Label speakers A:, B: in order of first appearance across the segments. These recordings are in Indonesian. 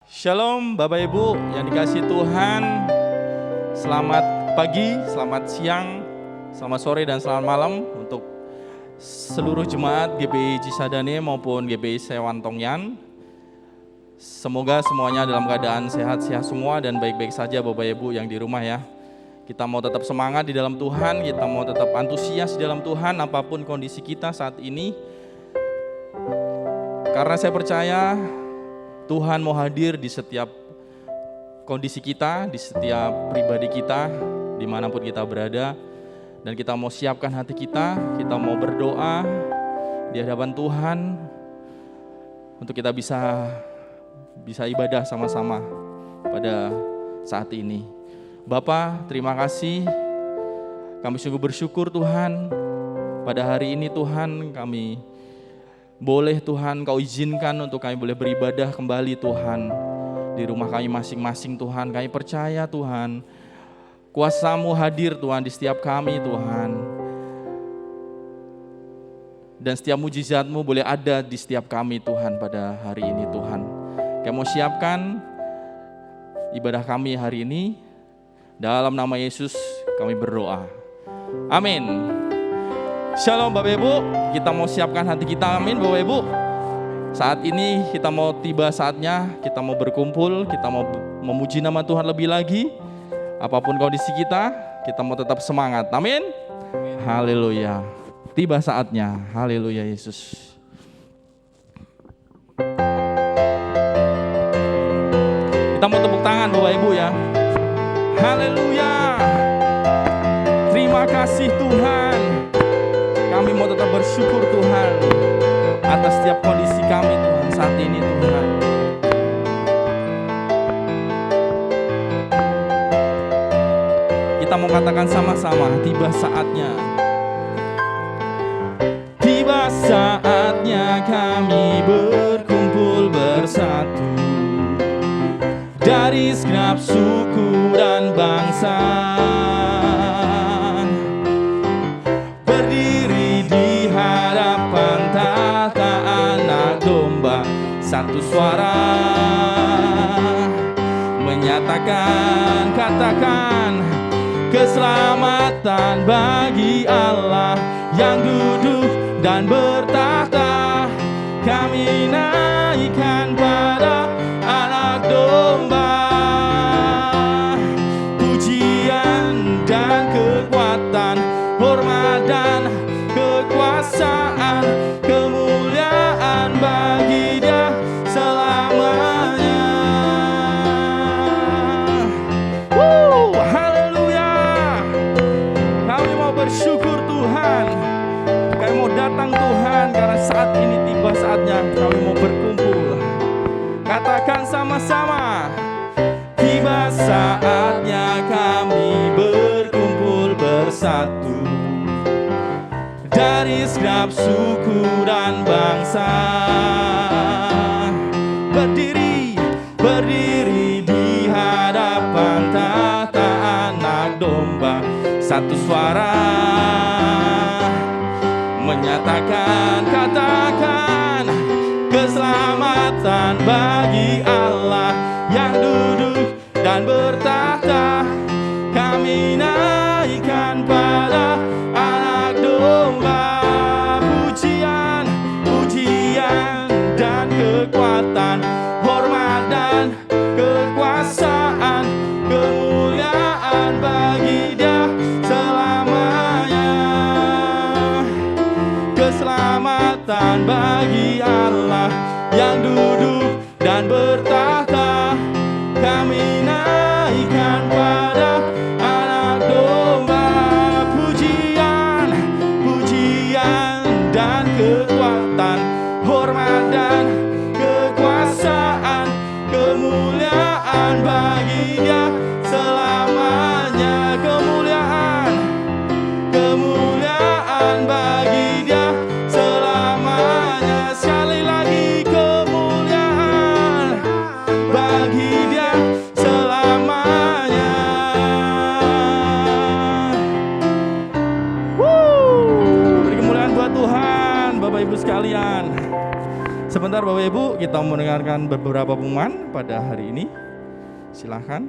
A: Shalom Bapak Ibu yang dikasihi Tuhan. Selamat pagi, selamat siang, selamat sore dan selamat malam untuk seluruh jemaat GBI Cisadane maupun GBI Sewan Tongyan. Semoga semuanya dalam keadaan sehat-sehat semua dan baik-baik saja Bapak Ibu yang di rumah ya. Kita mau tetap semangat di dalam Tuhan, kita mau tetap antusias di dalam Tuhan apapun kondisi kita saat ini. Karena saya percaya Tuhan mau hadir di setiap kondisi kita, di setiap pribadi kita, dimanapun kita berada. Dan kita mau siapkan hati kita mau berdoa di hadapan Tuhan untuk kita bisa ibadah sama-sama pada saat ini. Bapa, terima kasih. Kami sungguh bersyukur Tuhan, pada hari ini Tuhan kami boleh Tuhan Kau izinkan untuk kami boleh beribadah kembali Tuhan di rumah kami masing-masing Tuhan. Kami percaya Tuhan kuasa-Mu hadir Tuhan di setiap kami Tuhan. Dan setiap mujizat-Mu boleh ada di setiap kami Tuhan pada hari ini Tuhan. Kami mau siapkan ibadah kami hari ini. Dalam nama Yesus kami berdoa. Amin. Shalom Bapak Ibu, kita mau siapkan hati kita, amin Bapak Ibu. Saat ini kita mau tiba saatnya, kita mau berkumpul, kita mau memuji nama Tuhan lebih lagi. Apapun kondisi kita mau tetap semangat, amin. Haleluya, tiba saatnya, haleluya Yesus. Kita mau tepuk tangan Bapak Ibu ya. Haleluya, terima kasih Tuhan. Kami mau tetap bersyukur Tuhan atas setiap kondisi kami Tuhan saat ini Tuhan. Kita mau katakan sama-sama, tiba saatnya. Tiba saatnya kami berkumpul bersatu dari segenap suku dan bangsa. Satu suara menyatakan, katakan keselamatan bagi Allah yang duduk dan bertahta. Kami naikkan pada anak domba pujian dan kekuatan, hormat dan kekuasaan, kemuliaan bagi Dia selamanya. Haleluya. Kami mau bersyukur Tuhan. Kami mau datang Tuhan karena saat ini tiba saatnya kami mau berkumpul. Katakan sama-sama. Tiba saatnya kami berkumpul bersatu dari segenap suku dan bangsa. Berdiri di hadapan tahta anak domba. Satu suara menyatakan, katakan keselamatan bagi Allah yang duduk dan bertahta. Kami naikkan pada anak domba pujian dan kekuatan, hormat dan kekuasaan, kemuliaan bagi Dia selamanya. Keselamatan bagi Allah yang duduk dan bertahta. Kami naikkan pada anak domba pujian dan kekuatan, hormat dan kekuasaan, kemuliaan bagi Dia selamanya. Kemuliaan bagi Dia selamanya. Sekali lagi kemuliaan kita mendengarkan beberapa pengumuman pada hari ini. Silahkan.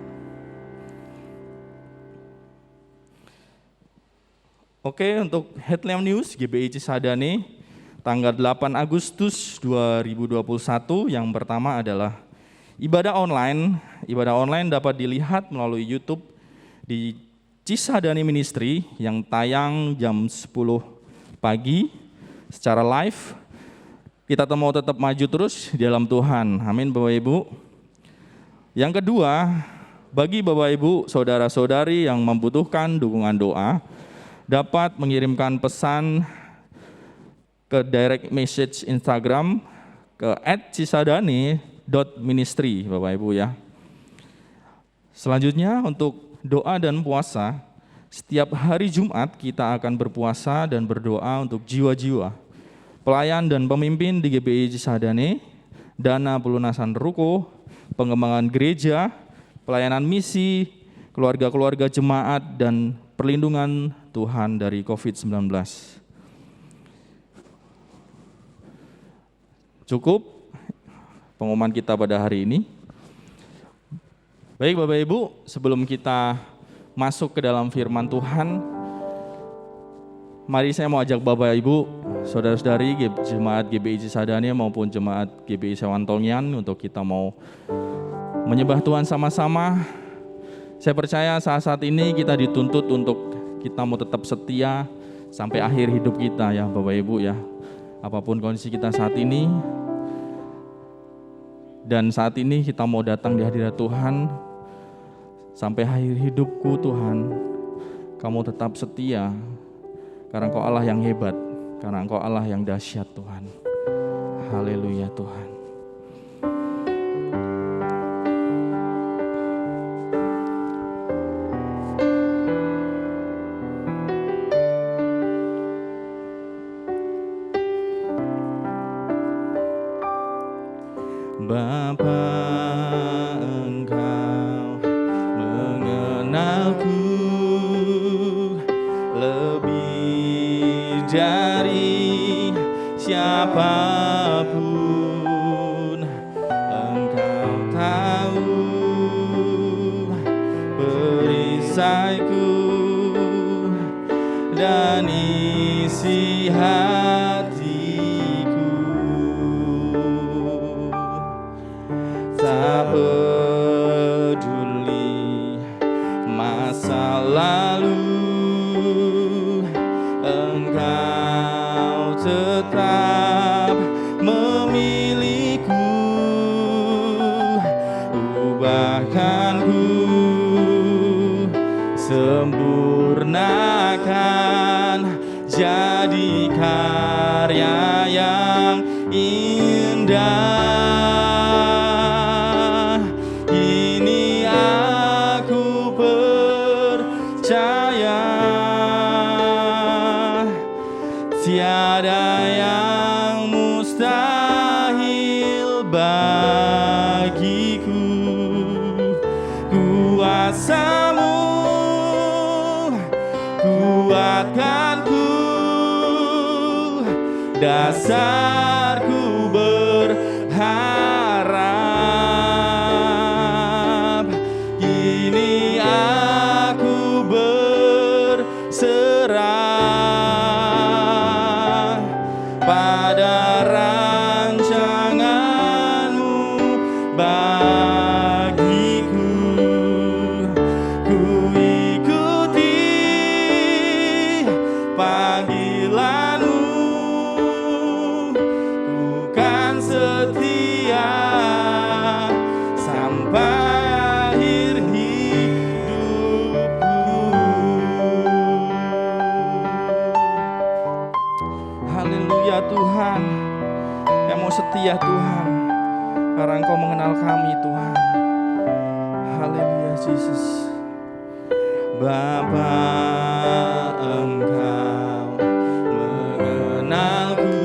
A: Oke, untuk headline news GBI Cisadane tanggal 8 Agustus 2021 yang pertama adalah ibadah online. Ibadah online dapat dilihat melalui YouTube di Cisadane Ministry yang tayang jam 10 pagi secara live. Kita mau tetap maju terus di dalam Tuhan. Amin Bapak Ibu. Yang kedua, bagi Bapak Ibu, saudara-saudari yang membutuhkan dukungan doa, dapat mengirimkan pesan ke direct message Instagram ke @cisadane.ministry Bapak Ibu ya. Selanjutnya untuk doa dan puasa, setiap hari Jumat kita akan berpuasa dan berdoa untuk jiwa-jiwa pelayan dan pemimpin di GBI Cisadane, dana pelunasan ruko, pengembangan gereja, pelayanan misi, keluarga-keluarga jemaat, dan perlindungan Tuhan dari COVID-19. Cukup pengumuman kita pada hari ini. Baik Bapak Ibu, sebelum kita masuk ke dalam firman Tuhan, mari saya mau ajak Bapak Ibu, saudara-saudari jemaat GBI Cisadane maupun jemaat GBI Sewantolngian untuk kita mau menyembah Tuhan sama-sama. Saya percaya saat ini kita dituntut untuk kita mau tetap setia sampai akhir hidup kita ya Bapak Ibu ya. Apapun kondisi kita saat ini, dan saat ini kita mau datang di hadirat Tuhan sampai akhir hidupku Tuhan. Kamu tetap setia karena Engkau Allah yang hebat, karena Engkau Allah yang dahsyat Tuhan. Haleluya Tuhan. Bapa, Engkau mengenalku lebih dari siapapun. Engkau tahu perisaiku dan isi hatiku. Tak peduli masa lalu, Engkau tetap memilihku. Ubahkanku, sempurnakan, jadi karya yang indah. Tiada yang mustahil bagiku. Kuasa-Mu kuatkanku, dasarku berharap. Kini aku berserah pada rancangan-Mu bagiku. Ku ikuti panggilan-Mu, ku kan setia sampai akhir hidupku. Haleluya Tuhan, yang mau setia Tuhan, karena Engkau mengenal kami Tuhan. Haleluya Yesus. Bapa, Engkau mengenalku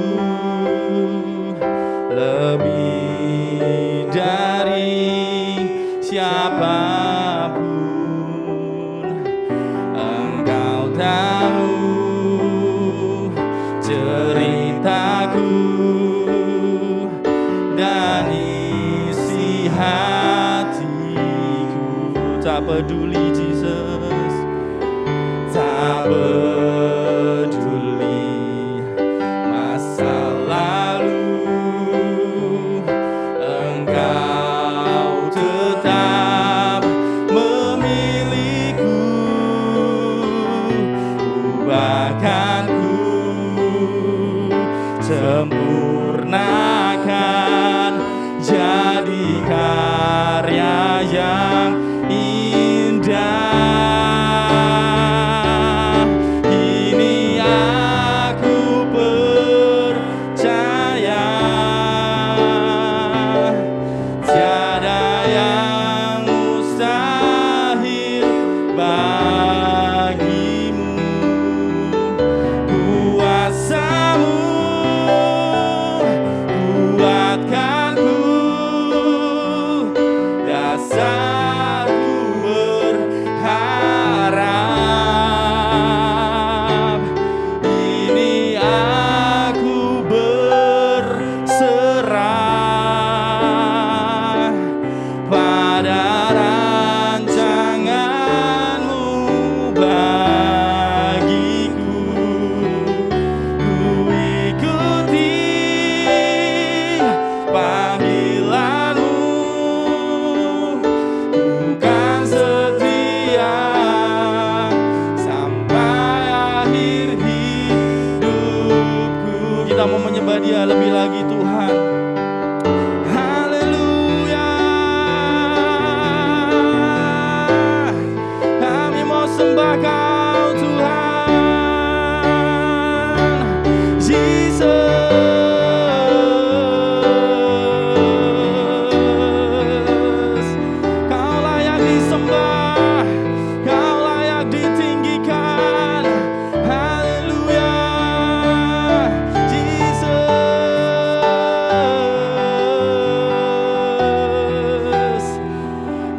A: lebih dari siapapun. Engkau tahu ceritaku dan peduli Jesus, tak peduli masa lalu, Engkau tetap memilihku, bahkan sempurnakan jadi karya yang indah. Kini aku percaya tiada yang mustahil bagimu. Kuasamu kuatkanku, dasarku berharap. Ini aku berserah pada rancangan-Mu bagiku. Ku ikuti panggilan-Mu, bukan setia sampai akhir hidupku. Kita mau menyembah Dia lebih lagi, Tuhan. Haleluya. Kami mau sembah Kau, Tuhan. Jesus, Kau layak disembah, Kau layak ditinggikan. Haleluya. Jesus,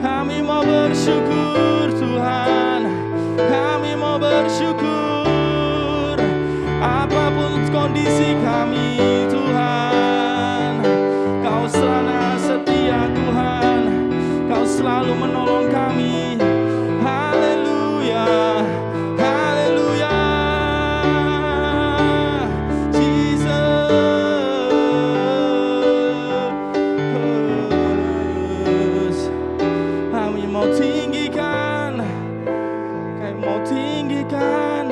A: kami mau bersyukur, Tuhan. Kami mau bersyukur apapun kondisi kami, Tuhan. Kau selalu setia, Tuhan. Kau selalu menolong kami. Haleluya, haleluya. Jesus, kami mau tinggikan, kami mau tinggikan.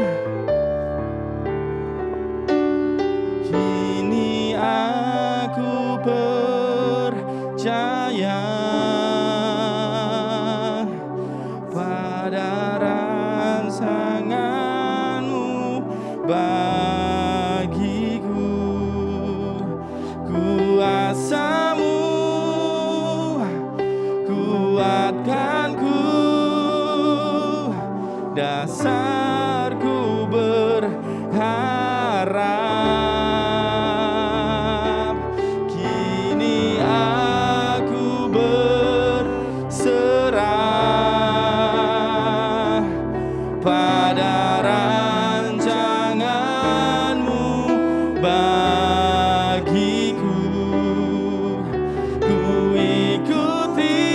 A: Kini aku percaya pada rancangan-Mu bagiku. Kuasa-Mu kuatkanku, dasarku berharap. Kini aku berserah pada rancangan-Mu bagiku. Ku ikuti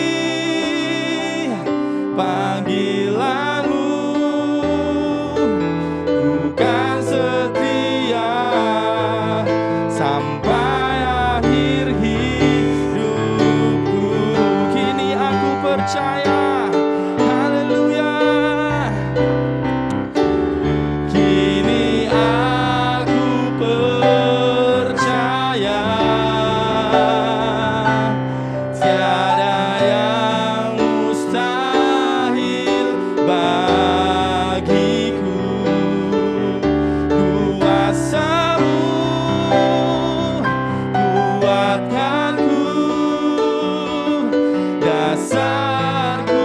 A: panggilan-Mu, bukan setia sampai akhir hidupku. Kini aku percaya, haleluya. Kini aku percaya tiada yang mustahil bagiku. Kuasa-Mu kuatkanku, dasarku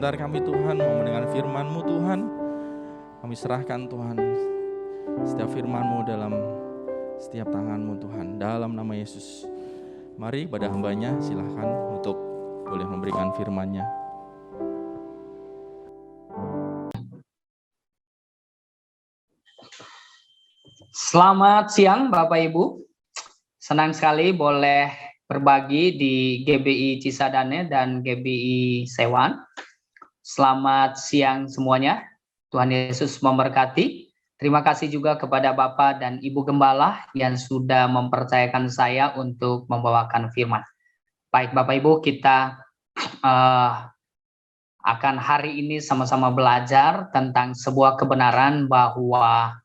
A: sekitar kami Tuhan, mau mendengar firman-Mu Tuhan. Kami serahkan Tuhan setiap firman-Mu dalam setiap tangan-Mu Tuhan, dalam nama Yesus. Mari pada hambanya silahkan untuk boleh memberikan firman-Nya.
B: Selamat siang Bapak Ibu, senang sekali boleh berbagi di GBI Cisadane dan GBI Sewan. Selamat siang semuanya, Tuhan Yesus memberkati. Terima kasih juga kepada Bapak dan Ibu Gembala yang sudah mempercayakan saya untuk membawakan firman. Baik Bapak Ibu, kita akan hari ini sama-sama belajar tentang sebuah kebenaran bahwa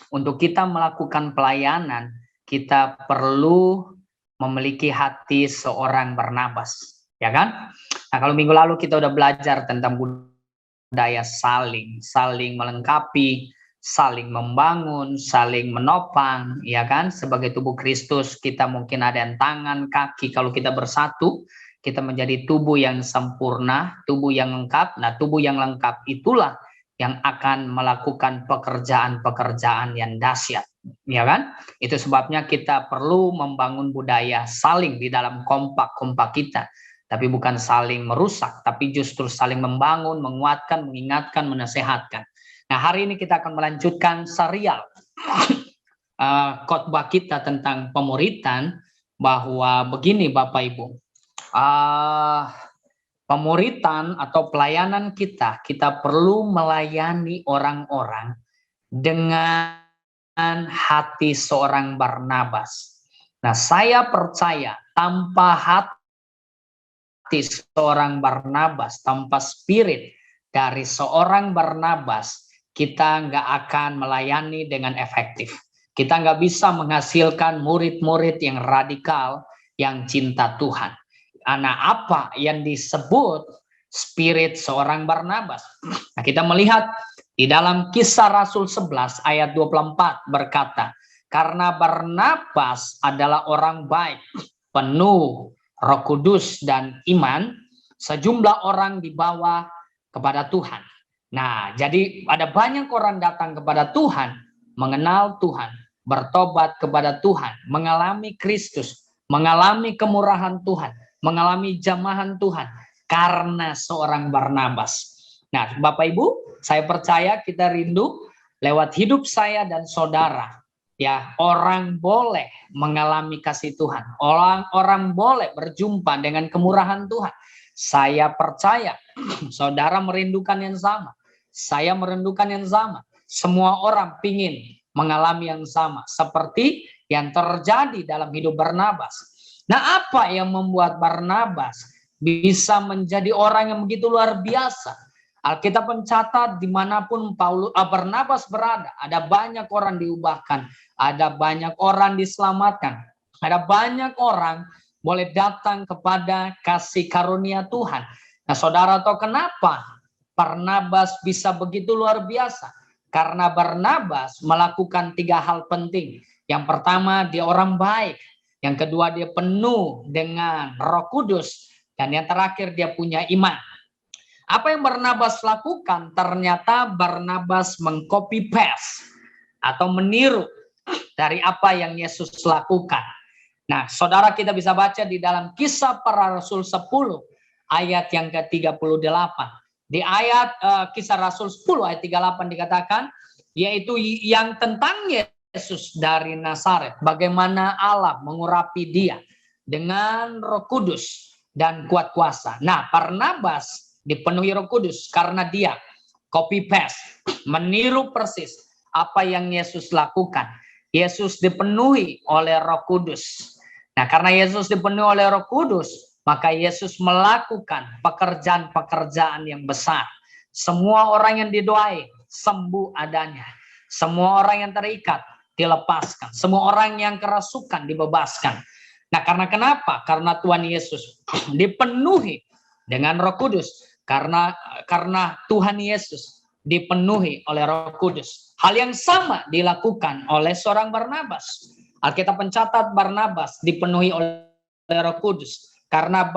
B: untuk kita melakukan pelayanan, kita perlu memiliki hati seorang Barnabas, ya kan? Nah, kalau minggu lalu kita udah belajar tentang budaya saling melengkapi, saling membangun, saling menopang, ya kan? Sebagai tubuh Kristus, kita mungkin ada yang tangan, kaki. Kalau kita bersatu, kita menjadi tubuh yang sempurna, tubuh yang lengkap. Nah, tubuh yang lengkap itulah yang akan melakukan pekerjaan-pekerjaan yang dahsyat, ya kan? Itu sebabnya kita perlu membangun budaya saling di dalam kompak kita, tapi bukan saling merusak, tapi justru saling membangun, menguatkan, mengingatkan, menasehatkan. Nah, hari ini kita akan melanjutkan serial khotbah kita tentang pemuritan, bahwa begini Bapak Ibu, pemuritan atau pelayanan kita perlu melayani orang-orang dengan hati seorang Barnabas. Nah, saya percaya tanpa hati seorang Barnabas, tanpa spirit dari seorang Barnabas, kita nggak akan melayani dengan efektif. Kita nggak bisa menghasilkan murid-murid yang radikal, yang cinta Tuhan. Nah, apa yang disebut spirit seorang Barnabas? Nah, kita melihat di dalam Kisah Rasul 11 ayat 24 berkata, karena Barnabas adalah orang baik, penuh Roh Kudus dan iman, sejumlah orang dibawa kepada Tuhan. Nah, jadi ada banyak orang datang kepada Tuhan, mengenal Tuhan, bertobat kepada Tuhan, mengalami Kristus, mengalami kemurahan Tuhan, mengalami jamahan Tuhan karena seorang Barnabas. Nah, Bapak Ibu, saya percaya kita rindu lewat hidup saya dan saudara, ya, orang boleh mengalami kasih Tuhan, orang boleh berjumpa dengan kemurahan Tuhan. Saya percaya saudara merindukan yang sama, saya merindukan yang sama, semua orang pingin mengalami yang sama seperti yang terjadi dalam hidup Barnabas. Nah, apa yang membuat Barnabas bisa menjadi orang yang begitu luar biasa? Alkitab mencatat dimanapun Barnabas berada, ada banyak orang diubahkan, ada banyak orang diselamatkan, ada banyak orang boleh datang kepada kasih karunia Tuhan. Nah, saudara tahu kenapa Barnabas bisa begitu luar biasa? Karena Barnabas melakukan 3 hal penting. Yang pertama, dia orang baik. Yang kedua, dia penuh dengan Roh Kudus. Dan yang terakhir, dia punya iman. Apa yang Barnabas lakukan? Ternyata Barnabas mengcopy paste atau meniru dari apa yang Yesus lakukan. Nah, saudara, kita bisa baca di dalam Kisah Para Rasul 10 ayat yang ke-38. Di ayat Kisah Rasul 10 ayat 38 dikatakan, yaitu yang tentang Yesus dari Nazaret, bagaimana Allah mengurapi dia dengan Roh Kudus dan kuat kuasa. Nah, Barnabas dipenuhi Roh Kudus karena dia copy paste, meniru persis apa yang Yesus lakukan. Yesus dipenuhi oleh Roh Kudus. Nah, karena Yesus dipenuhi oleh Roh Kudus, maka Yesus melakukan pekerjaan-pekerjaan yang besar. Semua orang yang didoai sembuh adanya. Semua orang yang terikat dilepaskan. Semua orang yang kerasukan dibebaskan. Nah, karena kenapa? Karena Tuhan Yesus dipenuhi dengan Roh Kudus. Karena Tuhan Yesus dipenuhi oleh Roh Kudus. Hal yang sama dilakukan oleh seorang Barnabas. Alkitab mencatat Barnabas dipenuhi oleh Roh Kudus Karena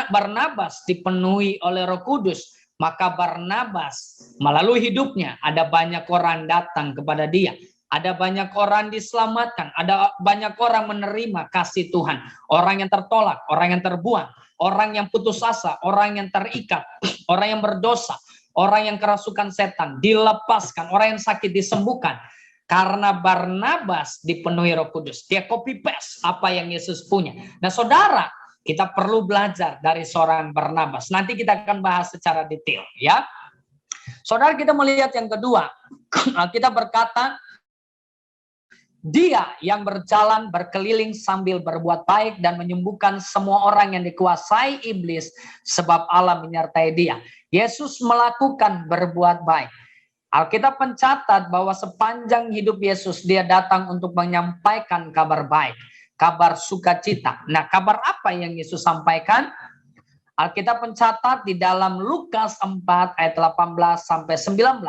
B: Barnabas dipenuhi oleh Roh Kudus, maka Barnabas melalui hidupnya ada banyak orang datang kepada dia. Ada banyak orang diselamatkan, ada banyak orang menerima kasih Tuhan. Orang yang tertolak, orang yang terbuang, orang yang putus asa, orang yang terikat, orang yang berdosa, orang yang kerasukan setan dilepaskan, orang yang sakit disembuhkan. Karena Barnabas dipenuhi Roh Kudus. Dia copy paste apa yang Yesus punya. Nah saudara, kita perlu belajar dari seorang Barnabas. Nanti kita akan bahas secara detail, ya. Saudara, kita melihat yang kedua. Kita berkata, dia yang berjalan berkeliling sambil berbuat baik dan menyembuhkan semua orang yang dikuasai iblis, sebab Allah menyertai dia. Yesus melakukan berbuat baik. Alkitab mencatat bahwa sepanjang hidup Yesus, dia datang untuk menyampaikan kabar baik, kabar sukacita. Nah, kabar apa yang Yesus sampaikan? Alkitab mencatat di dalam Lukas 4 ayat 18 sampai 19,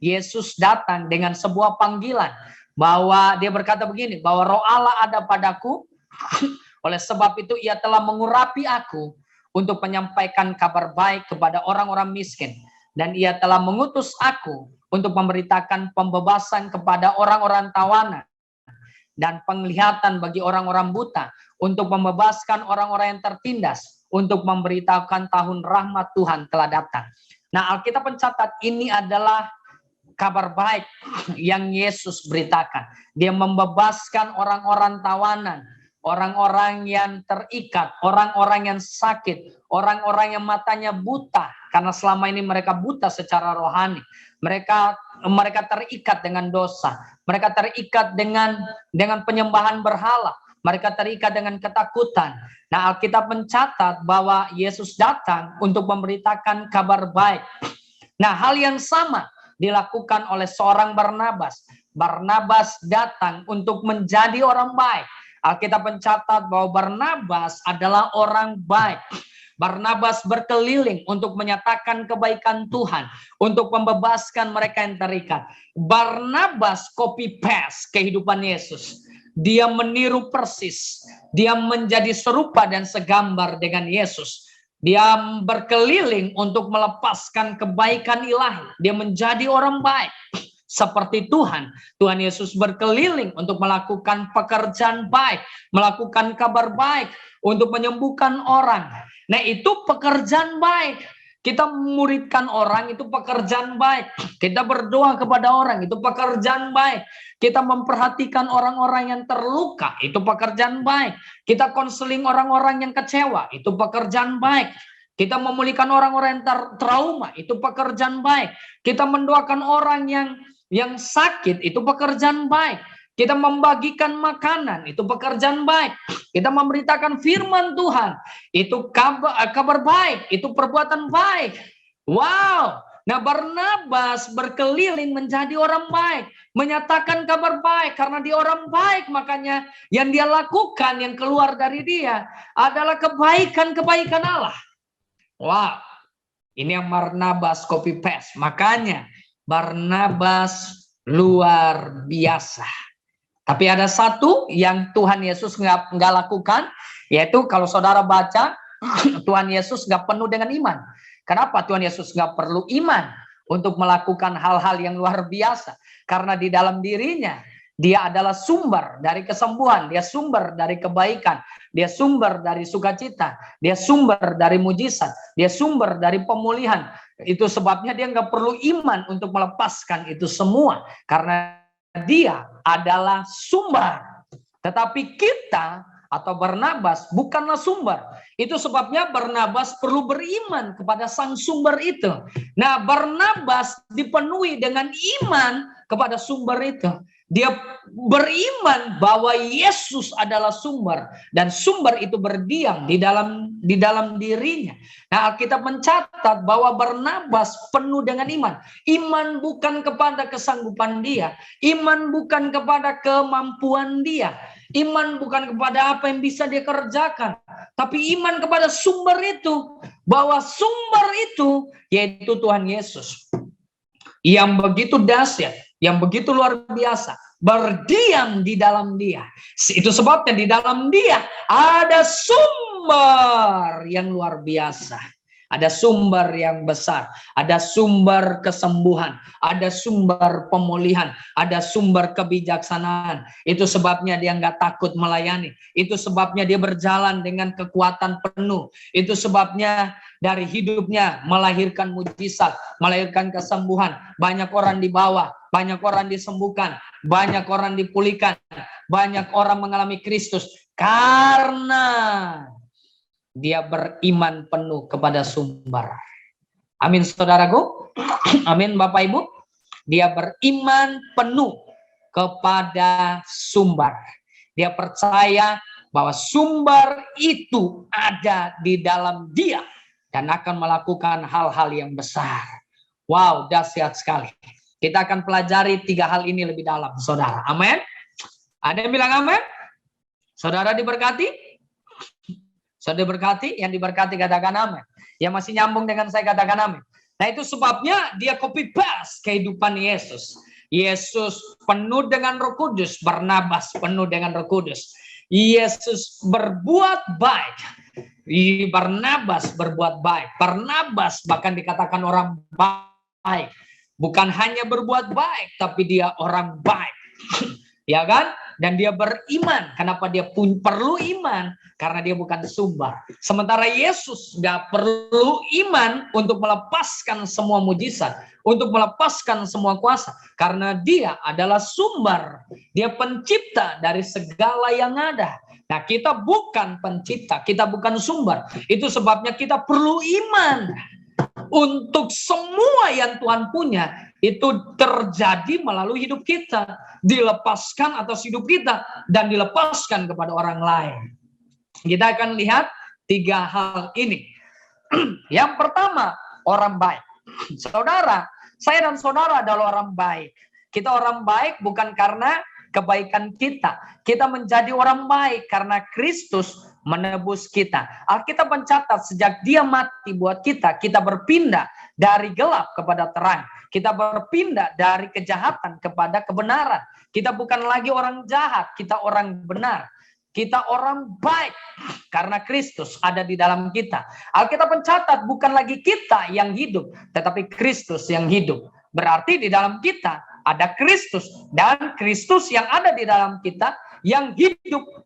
B: Yesus datang dengan sebuah panggilan, bahwa dia berkata begini, bahwa Roh Allah ada padaku, oleh sebab itu ia telah mengurapi aku untuk menyampaikan kabar baik kepada orang-orang miskin, dan ia telah mengutus aku untuk memberitakan pembebasan kepada orang-orang tawanan dan penglihatan bagi orang-orang buta, untuk membebaskan orang-orang yang tertindas, untuk memberitakan tahun rahmat Tuhan telah datang. Nah, Alkitab mencatat ini adalah kabar baik yang Yesus beritakan. Dia membebaskan orang-orang tawanan, orang-orang yang terikat, orang-orang yang sakit, orang-orang yang matanya buta, karena selama ini mereka buta secara rohani. Mereka terikat dengan dosa, mereka terikat dengan penyembahan berhala, mereka terikat dengan ketakutan. Nah, Alkitab mencatat bahwa Yesus datang untuk memberitakan kabar baik. Nah, hal yang sama dilakukan oleh seorang Barnabas. Barnabas datang untuk menjadi orang baik. Alkitab mencatat bahwa Barnabas adalah orang baik. Barnabas berkeliling untuk menyatakan kebaikan Tuhan, untuk membebaskan mereka yang terikat. Barnabas copy paste kehidupan Yesus. Dia meniru persis. Dia menjadi serupa dan segambar dengan Yesus. Dia berkeliling untuk melepaskan kebaikan ilahi. Dia menjadi orang baik seperti Tuhan. Tuhan Yesus berkeliling untuk melakukan pekerjaan baik, melakukan kabar baik, untuk menyembuhkan orang. Nah, itu pekerjaan baik. Kita memuridkan orang, itu pekerjaan baik. Kita berdoa kepada orang, itu pekerjaan baik. Kita memperhatikan orang-orang yang terluka, itu pekerjaan baik. Kita konseling orang-orang yang kecewa, itu pekerjaan baik. Kita memulihkan orang-orang yang trauma, itu pekerjaan baik. Kita mendoakan orang yang sakit, itu pekerjaan baik. Kita membagikan makanan, itu pekerjaan baik. Kita memberitakan firman Tuhan, itu kabar baik, itu perbuatan baik. Wow. Nah, Barnabas berkeliling menjadi orang baik, menyatakan kabar baik. Karena dia orang baik, makanya yang dia lakukan, yang keluar dari dia adalah kebaikan-kebaikan Allah. Wow. Ini yang Barnabas copy paste. Makanya Barnabas luar biasa. Tapi ada satu yang Tuhan Yesus nggak lakukan, yaitu kalau saudara baca, Tuhan Yesus nggak penuh dengan iman. Kenapa Tuhan Yesus nggak perlu iman untuk melakukan hal-hal yang luar biasa? Karena di dalam dirinya, dia adalah sumber dari kesembuhan, dia sumber dari kebaikan, dia sumber dari sukacita, dia sumber dari mujizat, dia sumber dari pemulihan. Itu sebabnya dia nggak perlu iman untuk melepaskan itu semua, karena dia adalah sumber. Tetapi kita atau Barnabas bukanlah sumber. Itu sebabnya Barnabas perlu beriman kepada sang sumber itu. Nah, Barnabas dipenuhi dengan iman kepada sumber itu. Dia beriman bahwa Yesus adalah sumber, dan sumber itu berdiam di dalam dirinya. Nah, Alkitab mencatat bahwa Barnabas penuh dengan iman. Iman bukan kepada kesanggupan dia, iman bukan kepada kemampuan dia, iman bukan kepada apa yang bisa dia kerjakan, tapi iman kepada sumber itu, bahwa sumber itu yaitu Tuhan Yesus yang begitu dahsyat, yang begitu luar biasa, berdiam di dalam dia. Itu sebabnya di dalam dia ada sumber sumber yang luar biasa. Ada sumber yang besar, ada sumber kesembuhan, ada sumber pemulihan, ada sumber kebijaksanaan. Itu sebabnya dia nggak takut melayani. Itu sebabnya dia berjalan dengan kekuatan penuh. Itu sebabnya dari hidupnya melahirkan mujizat, melahirkan kesembuhan. Banyak orang dibawa, banyak orang disembuhkan, banyak orang dipulihkan, banyak orang mengalami Kristus. Karena dia beriman penuh kepada sumber. Amin saudaraku. Amin Bapak Ibu. Dia beriman penuh kepada sumber. Dia percaya bahwa sumber itu ada di dalam dia dan akan melakukan hal-hal yang besar. Wow, dahsyat sekali. Kita akan pelajari 3 hal ini lebih dalam, saudara. Amin. Ada yang bilang amin? Saudara diberkati? Saudara diberkati, yang diberkati katakan amin. Yang masih nyambung dengan saya katakan amin. Nah itu sebabnya dia copy paste kehidupan Yesus. Yesus penuh dengan Roh Kudus, Barnabas penuh dengan Roh Kudus. Yesus berbuat baik, Barnabas berbuat baik. Barnabas bahkan dikatakan orang baik. Bukan hanya berbuat baik, tapi dia orang baik. Ya kan? Dan dia beriman. Kenapa dia perlu iman? Karena dia bukan sumber. Sementara Yesus nggak perlu iman untuk melepaskan semua mujizat, untuk melepaskan semua kuasa. Karena dia adalah sumber. Dia pencipta dari segala yang ada. Nah, kita bukan pencipta, kita bukan sumber. Itu sebabnya kita perlu iman. Untuk semua yang Tuhan punya, itu terjadi melalui hidup kita. Dilepaskan atas hidup kita, dan dilepaskan kepada orang lain. Kita akan lihat 3 hal ini. Yang pertama, orang baik. Saudara, saya dan saudara adalah orang baik. Kita orang baik bukan karena kebaikan kita. Kita menjadi orang baik karena Kristus menebus kita. Alkitab mencatat sejak dia mati buat kita, kita berpindah dari gelap kepada terang. Kita berpindah dari kejahatan kepada kebenaran. Kita bukan lagi orang jahat, kita orang benar. Kita orang baik karena Kristus ada di dalam kita. Alkitab mencatat bukan lagi kita yang hidup, tetapi Kristus yang hidup. Berarti di dalam kita ada Kristus, dan Kristus yang ada di dalam kita yang hidup,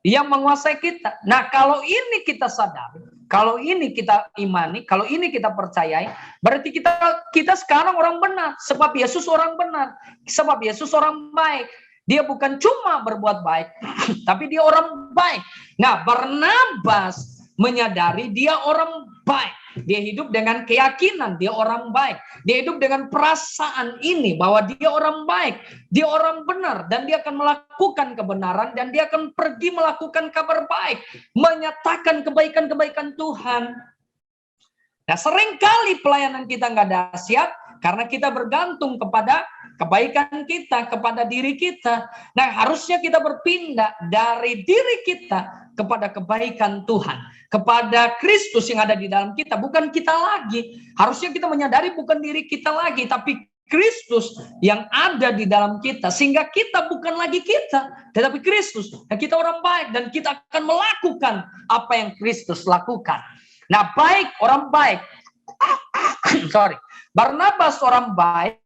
B: yang menguasai kita. Nah, kalau ini kita sadari, kalau ini kita imani, kalau ini kita percayai, berarti kita sekarang orang benar. Sebab Yesus orang benar, sebab Yesus orang baik. Dia bukan cuma berbuat baik, tapi dia orang baik. Nah, Barnabas menyadari dia orang baik. Dia hidup dengan keyakinan dia orang baik. Dia hidup dengan perasaan ini bahwa dia orang baik. Dia orang benar dan dia akan melakukan kebenaran dan dia akan pergi melakukan kabar baik. Menyatakan kebaikan-kebaikan Tuhan. Nah, seringkali pelayanan kita nggak dahsyat karena kita bergantung kepada kebaikan kita, kepada diri kita. Nah, harusnya kita berpindah dari diri kita kepada kebaikan Tuhan, kepada Kristus yang ada di dalam kita, bukan kita lagi. Harusnya kita menyadari bukan diri kita lagi, tapi Kristus yang ada di dalam kita, sehingga kita bukan lagi kita, tetapi Kristus. Nah, kita orang baik dan kita akan melakukan apa yang Kristus lakukan. Nah, baik, orang baik. Barnabas orang baik,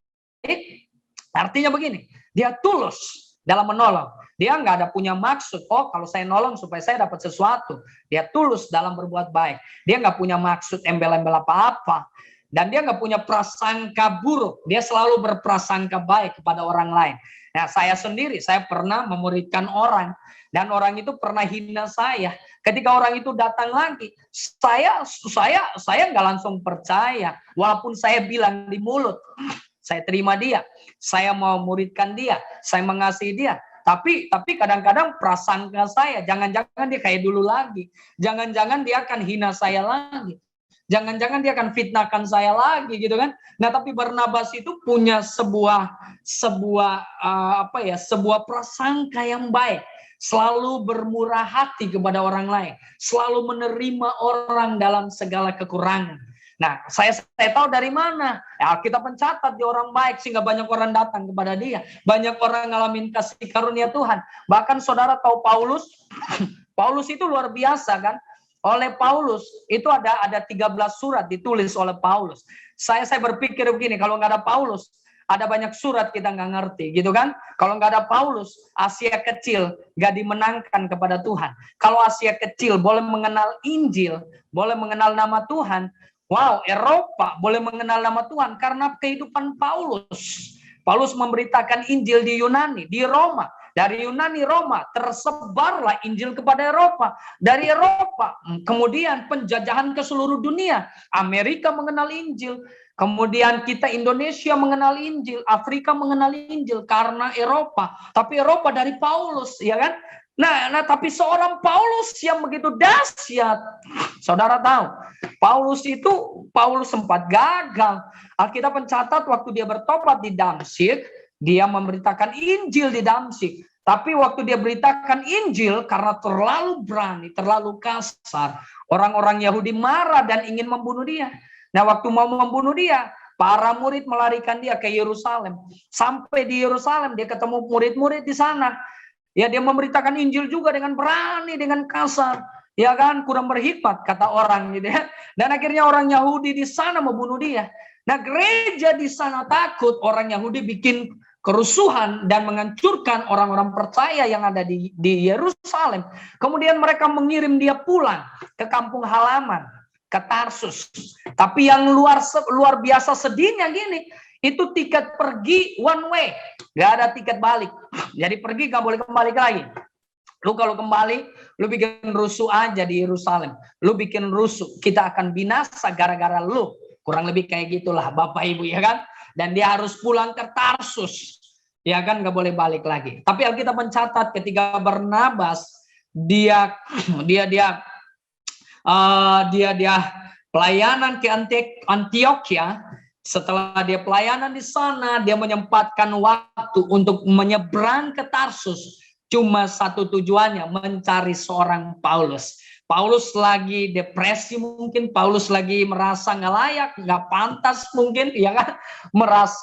B: artinya begini, dia tulus dalam menolong. Dia nggak ada punya maksud, oh kalau saya nolong supaya saya dapat sesuatu. Dia tulus dalam berbuat baik. Dia nggak punya maksud embel-embel apa-apa. Dan dia nggak punya prasangka buruk. Dia selalu berprasangka baik kepada orang lain. Nah, saya sendiri, saya pernah memuridkan orang. Dan orang itu pernah hina saya. Ketika orang itu datang lagi, saya nggak langsung percaya. Walaupun saya bilang di mulut, saya terima dia. Saya mau muridkan dia. Saya mengasihi dia. Tapi kadang-kadang prasangka saya, jangan-jangan dia kayak dulu lagi. Jangan-jangan dia akan hina saya lagi. Jangan-jangan dia akan fitnahkan saya lagi gitu kan. Nah, tapi Barnabas itu punya sebuah prasangka yang baik. Selalu bermurah hati kepada orang lain. Selalu menerima orang dalam segala kekurangan. Nah, saya tahu dari mana. Alkitab mencatat dia orang baik sehingga banyak orang datang kepada dia. Banyak orang ngalamin kasih karunia Tuhan. Bahkan saudara tahu Paulus? Paulus itu luar biasa kan. oleh Paulus. Itu ada 13 surat ditulis oleh Paulus. Saya berpikir begini, kalau nggak ada Paulus, ada banyak surat kita nggak ngerti, gitu kan? Kalau nggak ada Paulus, Asia kecil nggak dimenangkan kepada Tuhan. Kalau Asia kecil boleh mengenal Injil, boleh mengenal nama Tuhan, wow, Eropa boleh mengenal nama Tuhan karena kehidupan Paulus. Paulus memberitakan Injil di Yunani, di Roma. Dari Yunani, Roma, tersebarlah Injil kepada Eropa. Dari Eropa, kemudian penjajahan ke seluruh dunia. Amerika mengenal Injil. Kemudian kita Indonesia mengenal Injil. Afrika mengenal Injil karena Eropa. Tapi Eropa dari Paulus, ya kan? Nah, tapi seorang Paulus yang begitu dahsyat. Saudara tahu, Paulus sempat gagal. Alkitab mencatat waktu dia bertobat di Damsyik, dia memberitakan Injil di Damsyik. Tapi waktu dia beritakan Injil, karena terlalu berani, terlalu kasar, orang-orang Yahudi marah dan ingin membunuh dia. Nah, waktu mau membunuh dia, para murid melarikan dia ke Yerusalem. Sampai di Yerusalem, dia ketemu murid-murid di sana. Ya, dia memberitakan Injil juga dengan berani, dengan kasar. Ya kan, kurang berhikmat, kata orang gitu ya. Dan akhirnya orang Yahudi di sana membunuh dia. Nah, gereja di sana takut orang Yahudi bikin kerusuhan dan menghancurkan orang-orang percaya yang ada di Yerusalem. Kemudian mereka mengirim dia pulang ke kampung halaman, ke Tarsus. Tapi yang luar biasa sedihnya gini, itu tiket pergi one way, gak ada tiket balik. Jadi pergi gak boleh kembali lagi. Lu kalau kembali, lu bikin rusuh aja di Yerusalem. Lu bikin rusuh, kita akan binasa gara-gara lu. Kurang lebih kayak gitulah Bapak Ibu, ya kan? Dan dia harus pulang ke Tarsus. Ya kan, gak boleh balik lagi. Tapi Alkitab mencatat ketika Barnabas dia pelayanan ke Antioquia. Setelah dia pelayanan di sana, dia menyempatkan waktu untuk menyeberang ke Tarsus. Cuma satu tujuannya, mencari seorang Paulus. Paulus lagi depresi mungkin, Paulus lagi merasa nggak layak, nggak pantas mungkin, ya kan?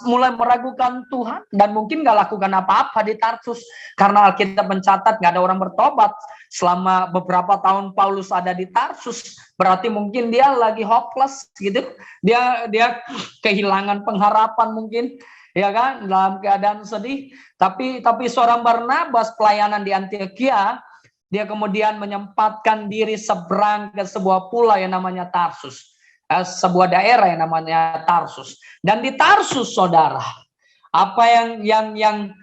B: Mulai meragukan Tuhan dan mungkin nggak lakukan apa-apa di Tarsus karena Alkitab mencatat nggak ada orang bertobat selama beberapa tahun Paulus ada di Tarsus. Berarti mungkin dia lagi hopeless gitu, dia kehilangan pengharapan mungkin. Ya kan, dalam keadaan sedih. Tapi seorang Barnabas pelayanan di Antioquia, dia kemudian menyempatkan diri seberang ke sebuah pulau yang namanya Tarsus, sebuah daerah yang namanya Tarsus. Dan di Tarsus, saudara, apa yang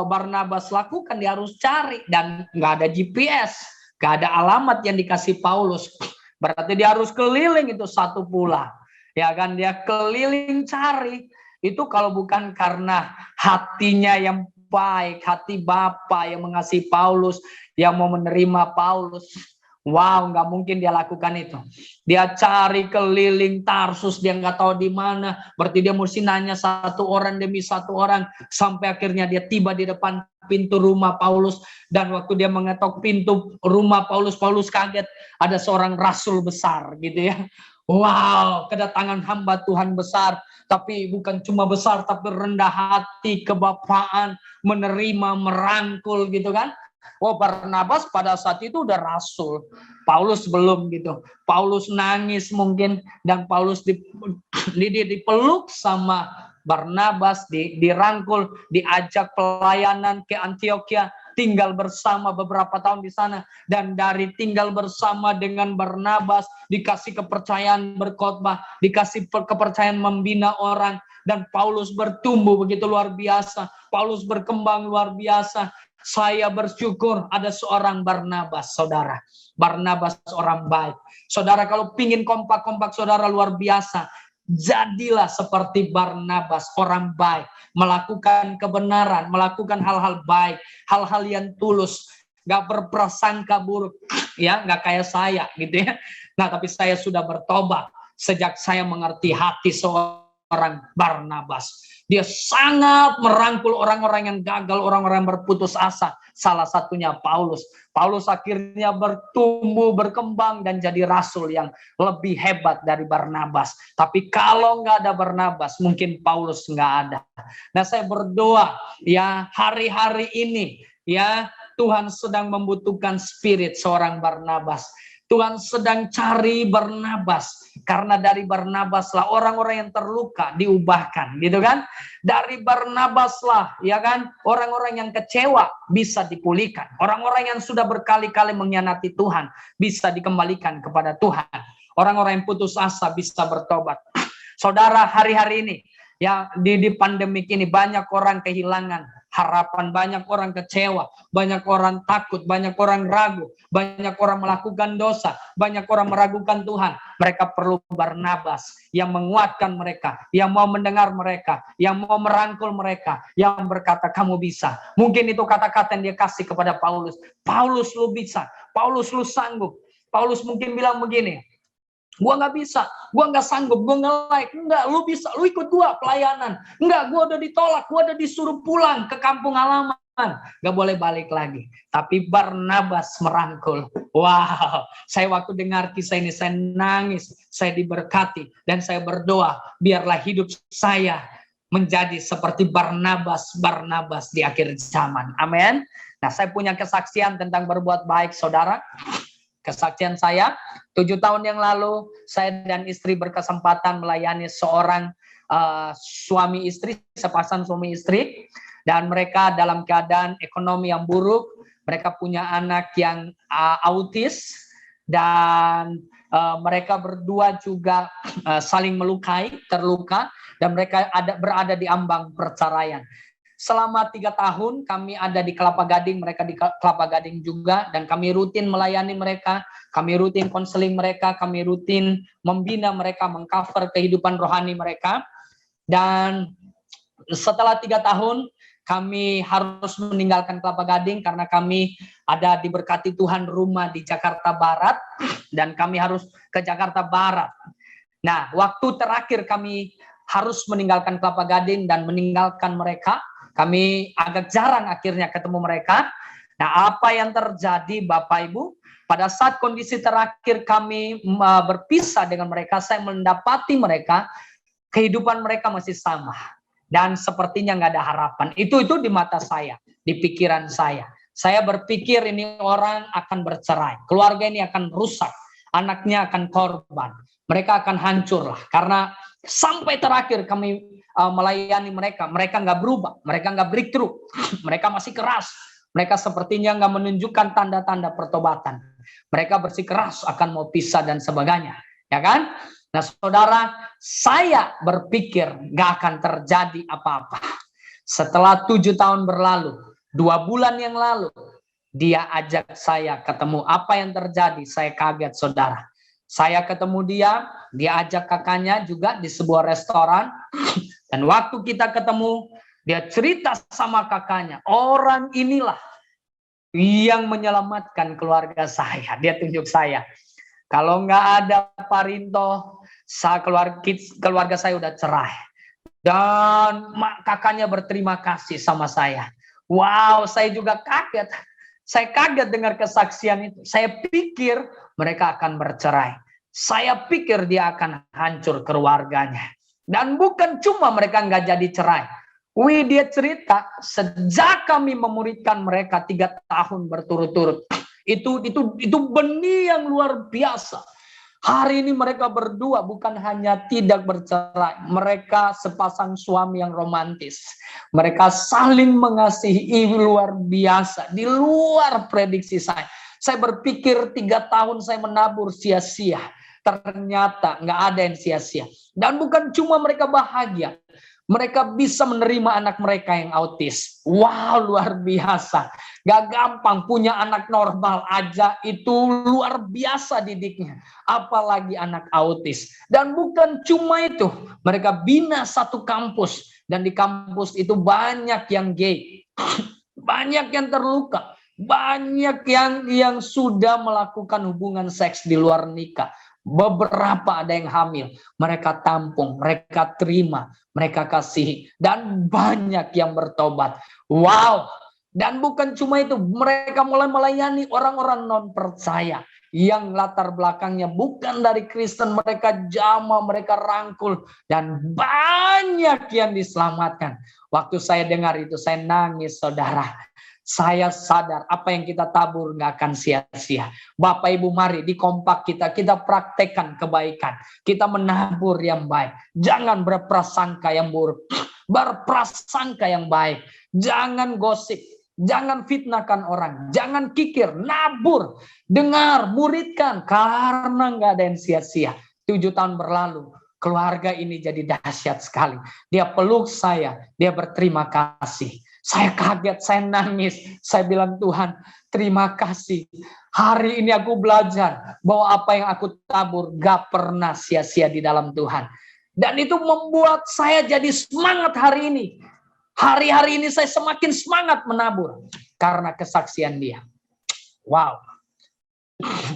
B: Barnabas lakukan, dia harus cari, dan nggak ada GPS, nggak ada alamat yang dikasih Paulus. Berarti dia harus keliling itu satu pulau, ya kan? Dia keliling cari. Itu kalau bukan karena hatinya yang baik, hati Bapa yang mengasihi Paulus, yang mau menerima Paulus, wow, nggak mungkin dia lakukan itu. Dia cari keliling Tarsus, dia nggak tahu di mana. Berarti dia mesti nanya satu orang demi satu orang, sampai akhirnya dia tiba di depan pintu rumah Paulus. Dan waktu dia mengetok pintu rumah Paulus, Paulus kaget, ada seorang rasul besar gitu ya. Wow, kedatangan hamba Tuhan besar, tapi bukan cuma besar, tapi rendah hati, kebapaan, menerima, merangkul gitu kan. Oh, Barnabas pada saat itu udah rasul, Paulus belum gitu. Paulus nangis mungkin, dan Paulus dipeluk sama Barnabas, dirangkul, diajak pelayanan ke Antioquia, tinggal bersama beberapa tahun di sana. Dan dari tinggal bersama dengan Barnabas, dikasih kepercayaan berkhotbah, dikasih kepercayaan membina orang, dan Paulus bertumbuh begitu luar biasa. Paulus berkembang luar biasa. Saya bersyukur ada seorang Barnabas, saudara. Barnabas orang baik. Saudara, kalau pingin kompak-kompak, saudara, luar biasa, jadilah seperti Barnabas, orang baik, melakukan kebenaran, melakukan hal-hal baik, hal-hal yang tulus, nggak berprasangka buruk, ya, nggak kayak saya gitu ya. Nah, tapi saya sudah bertobat sejak saya mengerti hati seorang Barnabas. Dia sangat merangkul orang-orang yang gagal, orang-orang yang berputus asa. Salah satunya Paulus. Paulus akhirnya bertumbuh, berkembang, dan jadi rasul yang lebih hebat dari Barnabas. Tapi kalau nggak ada Barnabas, mungkin Paulus nggak ada. Nah, saya berdoa ya hari-hari ini, ya Tuhan sedang membutuhkan spirit seorang Barnabas. Tuhan sedang cari Barnabas, karena dari Barnabas lah orang-orang yang terluka diubahkan, gitu kan? Dari Barnabas lah, ya kan, orang-orang yang kecewa bisa dipulihkan, orang-orang yang sudah berkali-kali mengkhianati Tuhan bisa dikembalikan kepada Tuhan, orang-orang yang putus asa bisa bertobat. Saudara, hari-hari ini ya, di pandemik ini banyak orang kehilangan harapan, banyak orang kecewa, banyak orang takut, banyak orang ragu, banyak orang melakukan dosa, banyak orang meragukan Tuhan. Mereka perlu Barnabas yang menguatkan mereka, yang mau mendengar mereka, yang mau merangkul mereka, yang berkata kamu bisa. Mungkin itu kata-kata yang dia kasih kepada Paulus. Paulus, lu bisa. Paulus, lu sanggup. Paulus mungkin bilang begini, gua nggak bisa, gua nggak sanggup, gua nggak like. Enggak, lu bisa, lu ikut gua pelayanan. Enggak, gua udah ditolak, gua udah disuruh pulang ke kampung halaman, nggak boleh balik lagi. Tapi Barnabas merangkul. Wow, saya waktu dengar kisah ini saya nangis, saya diberkati, dan saya berdoa biarlah hidup saya menjadi seperti Barnabas di akhir zaman. Amin. Nah, saya punya kesaksian tentang berbuat baik, saudara. Kesaksian saya, 7 tahun yang lalu, saya dan istri berkesempatan melayani seorang suami istri, sepasang suami istri, dan mereka dalam keadaan ekonomi yang buruk. Mereka punya anak yang autis, dan mereka berdua juga saling melukai, terluka, dan mereka berada di ambang perceraian. Selama 3 tahun kami ada di Kelapa Gading, mereka di Kelapa Gading juga, dan kami rutin melayani mereka, kami rutin konseling mereka, kami rutin membina mereka, mengcover kehidupan rohani mereka. Dan setelah 3 tahun kami harus meninggalkan Kelapa Gading karena kami ada diberkati Tuhan rumah di Jakarta Barat, dan kami harus ke Jakarta Barat. Nah, waktu terakhir kami harus meninggalkan Kelapa Gading dan meninggalkan mereka. Kami agak jarang akhirnya ketemu mereka. Nah, apa yang terjadi Bapak Ibu? Pada saat kondisi terakhir kami berpisah dengan mereka, saya mendapati mereka, kehidupan mereka masih sama. Dan sepertinya nggak ada harapan. Itu di mata saya, di pikiran saya. Saya berpikir ini orang akan bercerai. Keluarga ini akan rusak. Anaknya akan korban. Mereka akan hancur lah. Karena sampai terakhir kami melayani mereka nggak berubah, mereka nggak breakthrough, mereka masih keras, mereka sepertinya nggak menunjukkan tanda-tanda pertobatan, mereka bersikeras akan mau pisah dan sebagainya, ya kan? Nah, saudara, saya berpikir nggak akan terjadi apa-apa. Setelah 7 tahun berlalu, 2 bulan yang lalu, dia ajak saya ketemu. Apa yang terjadi? Saya kaget, saudara. Saya ketemu dia ajak kakaknya juga di sebuah restoran. Dan waktu kita ketemu, dia cerita sama kakaknya, orang inilah yang menyelamatkan keluarga saya. Dia tunjuk saya. Kalau nggak ada Pak Rinto, keluarga saya udah cerai. Dan kakaknya berterima kasih sama saya. Wow, saya juga kaget. Saya kaget dengar kesaksian itu. Saya pikir mereka akan bercerai. Saya pikir dia akan hancur keluarganya. Dan bukan cuma mereka nggak jadi cerai. Dia cerita, sejak kami memuridkan mereka 3 tahun berturut-turut. Itu benih yang luar biasa. Hari ini mereka berdua bukan hanya tidak bercerai. Mereka sepasang suami yang romantis. Mereka saling mengasihi luar biasa. Di luar prediksi saya. Saya berpikir 3 tahun saya menabur sia-sia. Ternyata nggak ada yang sia-sia. Dan bukan cuma mereka bahagia. Mereka bisa menerima anak mereka yang autis. Wow, luar biasa. Gak gampang punya anak normal aja itu luar biasa didiknya. Apalagi anak autis. Dan bukan cuma itu. Mereka bina satu kampus. Dan di kampus itu banyak yang gay. Banyak yang terluka. Banyak yang sudah melakukan hubungan seks di luar nikah. Beberapa ada yang hamil, mereka tampung, mereka terima, mereka kasih, dan banyak yang bertobat. Wow, dan bukan cuma itu, mereka mulai melayani orang-orang non percaya yang latar belakangnya bukan dari Kristen, mereka jamah, mereka rangkul, dan banyak yang diselamatkan. Waktu saya dengar itu, saya nangis, saudara. Saya sadar apa yang kita tabur nggak akan sia-sia. Bapak Ibu, mari di kompak kita praktekkan kebaikan. Kita menabur yang baik. Jangan berprasangka yang buruk. Berprasangka yang baik. Jangan gosip. Jangan fitnahkan orang. Jangan kikir. Nabur. Dengar. Muridkan. Karena nggak ada yang sia-sia. 7 tahun berlalu. Keluarga ini jadi dahsyat sekali. Dia peluk saya. Dia berterima kasih. Saya kaget, saya nangis. Saya bilang, Tuhan, terima kasih. Hari ini aku belajar bahwa apa yang aku tabur gak pernah sia-sia di dalam Tuhan. Dan itu membuat saya jadi semangat hari ini. Hari-hari ini saya semakin semangat menabur. Karena kesaksian dia. Wow.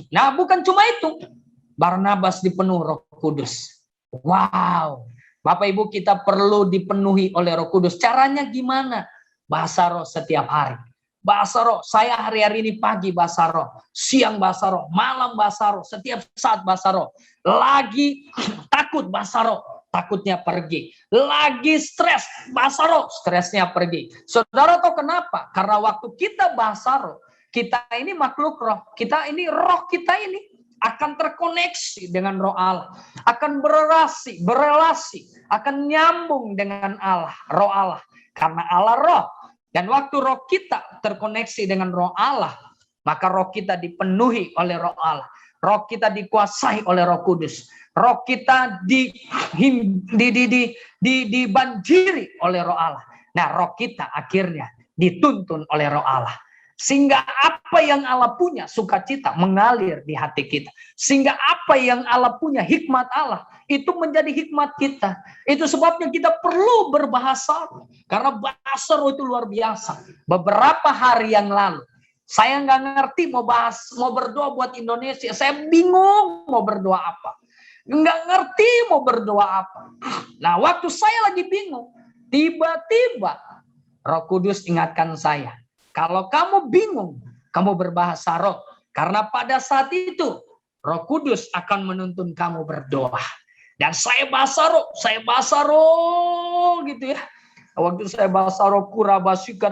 B: Nah, bukan cuma itu. Barnabas dipenuhi Roh Kudus. Wow. Bapak Ibu, kita perlu dipenuhi oleh Roh Kudus. Caranya gimana? Bahasa roh setiap hari. Bahasa roh, saya hari-hari ini pagi bahasa roh, siang bahasa roh, malam bahasa roh, setiap saat bahasa roh. Lagi takut bahasa roh, takutnya pergi. Lagi stres, bahasa roh, stresnya pergi. Saudara tahu kenapa? Karena waktu kita bahasa roh, kita ini makhluk roh, kita ini roh kita ini akan terkoneksi dengan roh Allah, akan berelasi, akan nyambung dengan Allah, roh Allah. Karena Allah roh. Dan waktu roh kita terkoneksi dengan roh Allah, maka roh kita dipenuhi oleh roh Allah. Roh kita dikuasai oleh Roh Kudus. Roh kita dibanjiri oleh roh Allah. Nah, roh kita akhirnya dituntun oleh roh Allah. Sehingga apa yang Allah punya, sukacita mengalir di hati kita. Sehingga apa yang Allah punya, hikmat Allah, itu menjadi hikmat kita. Itu sebabnya kita perlu berbahasa roh. Karena bahasa roh itu luar biasa. Beberapa hari yang lalu, saya nggak ngerti mau berdoa buat Indonesia. Saya bingung mau berdoa apa. Nggak ngerti mau berdoa apa. Nah, waktu saya lagi bingung, tiba-tiba Roh Kudus ingatkan saya. Kalau kamu bingung, kamu berbahasa roh. Karena pada saat itu, Roh Kudus akan menuntun kamu berdoa. Dan saya bahasa roh gitu ya. Waktu saya bahasa roh kurabasika,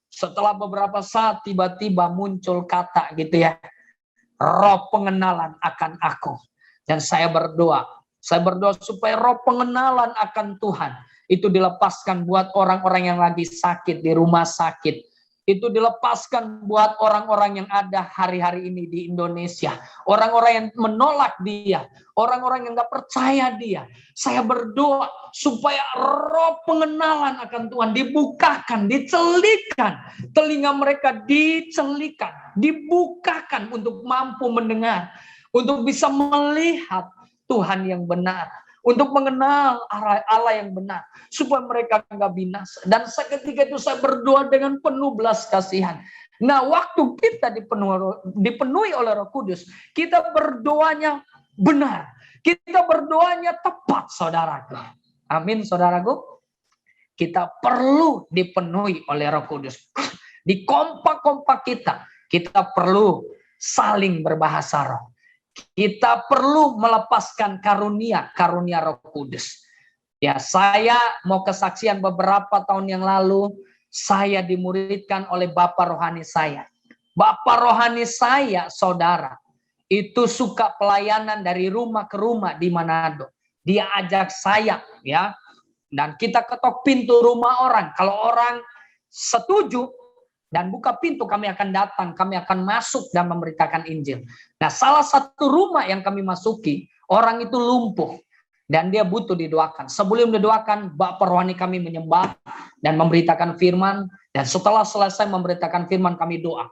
B: setelah beberapa saat tiba-tiba muncul kata gitu ya. Roh pengenalan akan aku. Dan saya berdoa supaya roh pengenalan akan Tuhan itu dilepaskan buat orang-orang yang lagi sakit di rumah sakit. Itu dilepaskan buat orang-orang yang ada hari-hari ini di Indonesia. Orang-orang yang menolak dia. Orang-orang yang gak percaya dia. Saya berdoa supaya roh pengenalan akan Tuhan dibukakan, dicelikan. Telinga mereka dicelikan, dibukakan untuk mampu mendengar. Untuk bisa melihat Tuhan yang benar. Untuk mengenal Allah yang benar. Supaya mereka nggak binasa. Dan ketika itu saya berdoa dengan penuh belas kasihan. Nah, waktu kita dipenuhi oleh Roh Kudus, kita berdoanya benar. Kita berdoanya tepat, saudaraku. Amin, saudaraku. Kita perlu dipenuhi oleh Roh Kudus. Di kompak-kompak kita perlu saling berbahasa roh. Kita perlu melepaskan karunia Roh Kudus. Ya, saya mau kesaksian beberapa tahun yang lalu, saya dimuridkan oleh Bapak rohani saya. Bapak rohani saya, saudara, itu suka pelayanan dari rumah ke rumah di Manado. Dia ajak saya, ya, dan kita ketok pintu rumah orang. Kalau orang setuju dan buka pintu, kami akan datang, kami akan masuk dan memberitakan Injil. Nah, salah satu rumah yang kami masuki, orang itu lumpuh dan dia butuh didoakan. Sebelum didoakan, Bapak rohani kami menyembah dan memberitakan firman, dan setelah selesai memberitakan firman, kami doa.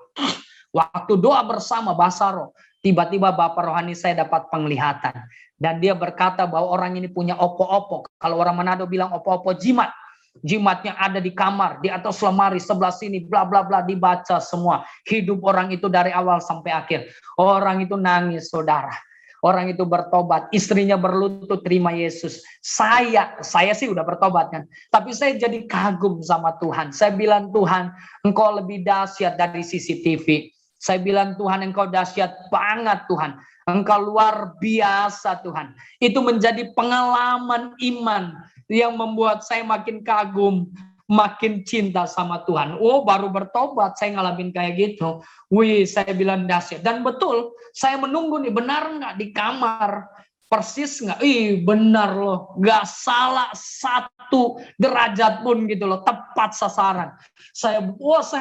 B: Waktu doa bersama bahasa roh, tiba-tiba Bapak rohani saya dapat penglihatan, dan dia berkata bahwa orang ini punya opo-opo. Kalau orang Manado bilang opo-opo, jimat. Jimatnya ada di kamar, di atas lemari, sebelah sini, bla bla bla, dibaca semua. Hidup orang itu dari awal sampai akhir. Orang itu nangis, saudara. Orang itu bertobat, istrinya berlutut terima Yesus. Saya sih udah bertobat kan. Tapi saya jadi kagum sama Tuhan. Saya bilang, Tuhan, Engkau lebih dahsyat dari CCTV. Saya bilang, Tuhan, Engkau dahsyat banget, Tuhan. Engkau luar biasa, Tuhan. Itu menjadi pengalaman iman yang membuat saya makin kagum, makin cinta sama Tuhan. Oh, baru bertobat saya ngalamin kayak gitu. Wih, saya bilang dahsyat. Dan betul, saya menunggu nih, benar nggak di kamar? Persis nggak? Ih, benar loh. Nggak salah satu derajat pun gitu loh. Tepat sasaran. Saya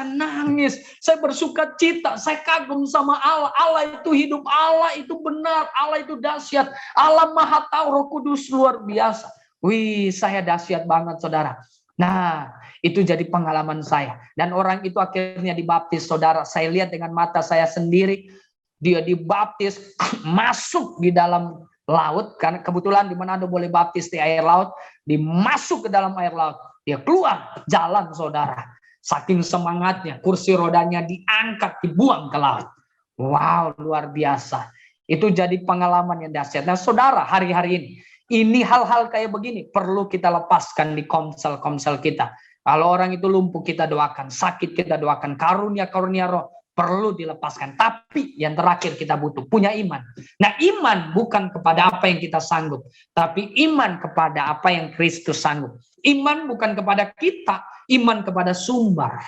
B: nangis. Saya bersuka cita. Saya kagum sama Allah. Allah itu hidup. Allah itu benar. Allah itu dahsyat. Allah Maha Tahu, Roh Kudus luar biasa. Wih, saya dahsyat banget, saudara. Nah, itu jadi pengalaman saya. Dan orang itu akhirnya dibaptis, saudara. Saya lihat dengan mata saya sendiri. Dia dibaptis, masuk di dalam laut. Karena kebetulan di Manado boleh baptis di air laut. Dimasuk ke dalam air laut. Dia keluar jalan, saudara. Saking semangatnya, kursi rodanya diangkat, dibuang ke laut. Wow, luar biasa. Itu jadi pengalaman yang dahsyat. Nah, saudara, hari-hari ini hal-hal kayak begini perlu kita lepaskan di komsel-komsel kita. Kalau orang itu lumpuh, kita doakan. Sakit, kita doakan. Karunia-karunia roh perlu dilepaskan. Tapi yang terakhir kita butuh punya iman. Nah, iman bukan kepada apa yang kita sanggup, tapi iman kepada apa yang Kristus sanggup. Iman bukan kepada kita, iman kepada sumber.